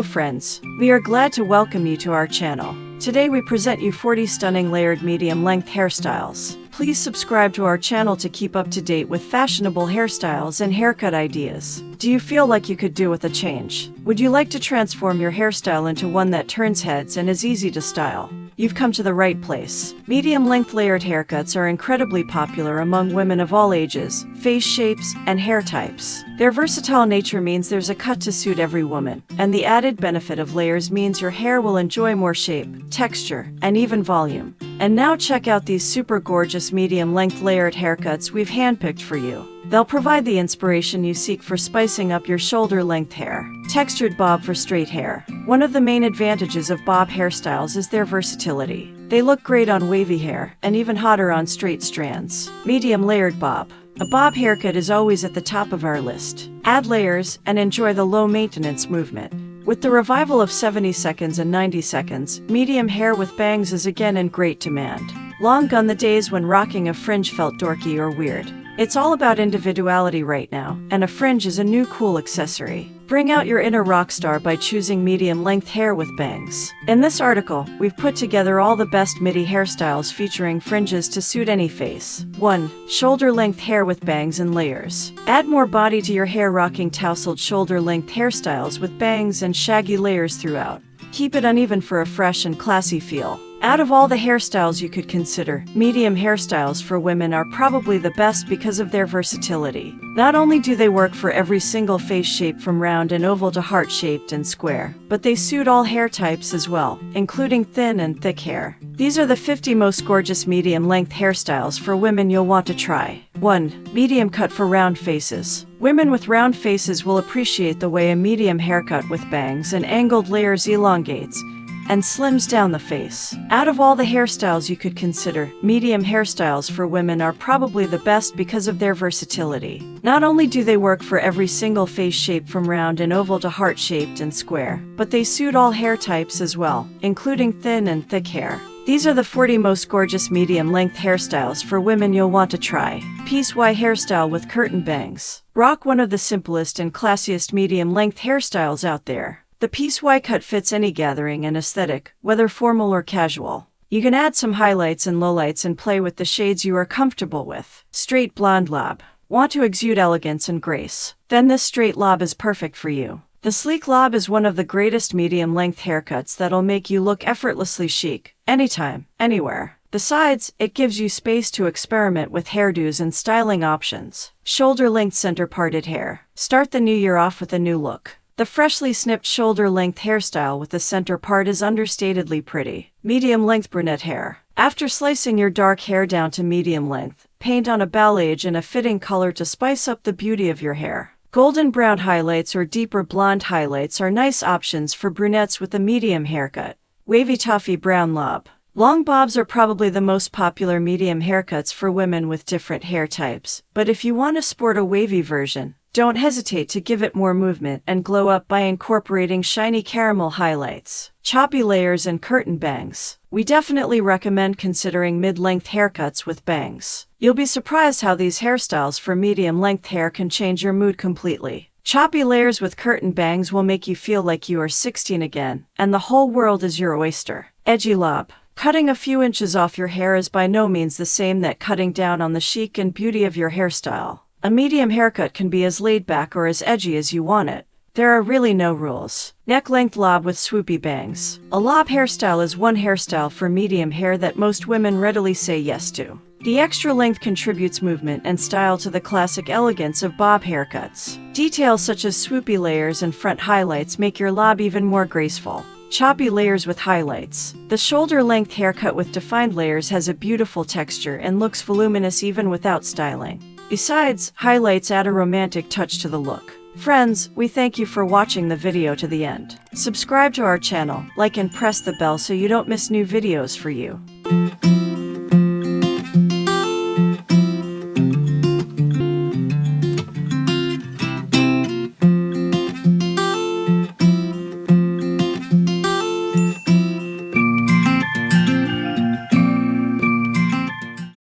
Hello friends, we are glad to welcome you to our channel. Today we present you 40 stunning layered medium-length hairstyles. Please subscribe to our channel to keep up to date with fashionable hairstyles and haircut ideas. Do you feel like you could do with a change? Would you like to transform your hairstyle into one that turns heads and is easy to style? You've come to the right place. Medium-length layered haircuts are incredibly popular among women of all ages, face shapes, and hair types. Their versatile nature means there's a cut to suit every woman, and the added benefit of layers means your hair will enjoy more shape, texture, and even volume. And now check out these super gorgeous medium-length layered haircuts we've handpicked for you. They'll provide the inspiration you seek for spicing up your shoulder-length hair. Textured bob for straight hair. One of the main advantages of bob hairstyles is their versatility. They look great on wavy hair, and even hotter on straight strands. Medium layered bob. A bob haircut is always at the top of our list. Add layers, and enjoy the low-maintenance movement. With the revival of 70 seconds and 90 seconds, medium hair with bangs is again in great demand. Long gone the days when rocking a fringe felt dorky or weird. It's all about individuality right now, and a fringe is a new cool accessory. Bring out your inner rock star by choosing medium-length hair with bangs. In this article, we've put together all the best midi hairstyles featuring fringes to suit any face. 1. Shoulder-length hair with bangs and layers. Add more body to your hair rocking tousled shoulder-length hairstyles with bangs and shaggy layers throughout. Keep it uneven for a fresh and classy feel. Out of all the hairstyles you could consider, medium hairstyles for women are probably the best because of their versatility. Not only do they work for every single face shape from round and oval to heart-shaped and square, but they suit all hair types as well, including thin and thick hair. These are the 50 most gorgeous medium-length hairstyles for women you'll want to try. 1. Medium cut for round faces. Women with round faces will appreciate the way a medium haircut with bangs and angled layers elongates and slims down the face. Out of all the hairstyles you could consider, medium hairstyles for women are probably the best because of their versatility. Not only do they work for every single face shape from round and oval to heart-shaped and square, but they suit all hair types as well, including thin and thick hair. These are the 40 most gorgeous medium-length hairstyles for women you'll want to try. Piece Y hairstyle with curtain bangs. Rock one of the simplest and classiest medium-length hairstyles out there. The piece Y cut fits any gathering and aesthetic, whether formal or casual. You can add some highlights and lowlights and play with the shades you are comfortable with. Straight blonde lob. Want to exude elegance and grace? Then this straight lob is perfect for you. The sleek lob is one of the greatest medium-length haircuts that'll make you look effortlessly chic, anytime, anywhere. Besides, it gives you space to experiment with hairdos and styling options. Shoulder-length center-parted hair. Start the new year off with a new look. The freshly snipped shoulder-length hairstyle with the center part is understatedly pretty. Medium-length brunette hair. After slicing your dark hair down to medium length, paint on a balayage in a fitting color to spice up the beauty of your hair. Golden brown highlights or deeper blonde highlights are nice options for brunettes with a medium haircut. Wavy toffee brown lob. Long bobs are probably the most popular medium haircuts for women with different hair types, but if you want to sport a wavy version, don't hesitate to give it more movement and glow up by incorporating shiny caramel highlights. Choppy layers and curtain bangs. We definitely recommend considering mid-length haircuts with bangs. You'll be surprised how these hairstyles for medium-length hair can change your mood completely. Choppy layers with curtain bangs will make you feel like you are 16 again, and the whole world is your oyster. Edgy lob. Cutting a few inches off your hair is by no means the same that cutting down on the chic and beauty of your hairstyle. A medium haircut can be as laid back or as edgy as you want it. There are really no rules. Neck-length lob with swoopy bangs. A lob hairstyle is one hairstyle for medium hair that most women readily say yes to. The extra length contributes movement and style to the classic elegance of bob haircuts. Details such as swoopy layers and front highlights make your lob even more graceful. Choppy layers with highlights. The shoulder-length haircut with defined layers has a beautiful texture and looks voluminous even without styling. Besides, highlights add a romantic touch to the look. Friends, we thank you for watching the video to the end. Subscribe to our channel, like and press the bell so you don't miss new videos for you.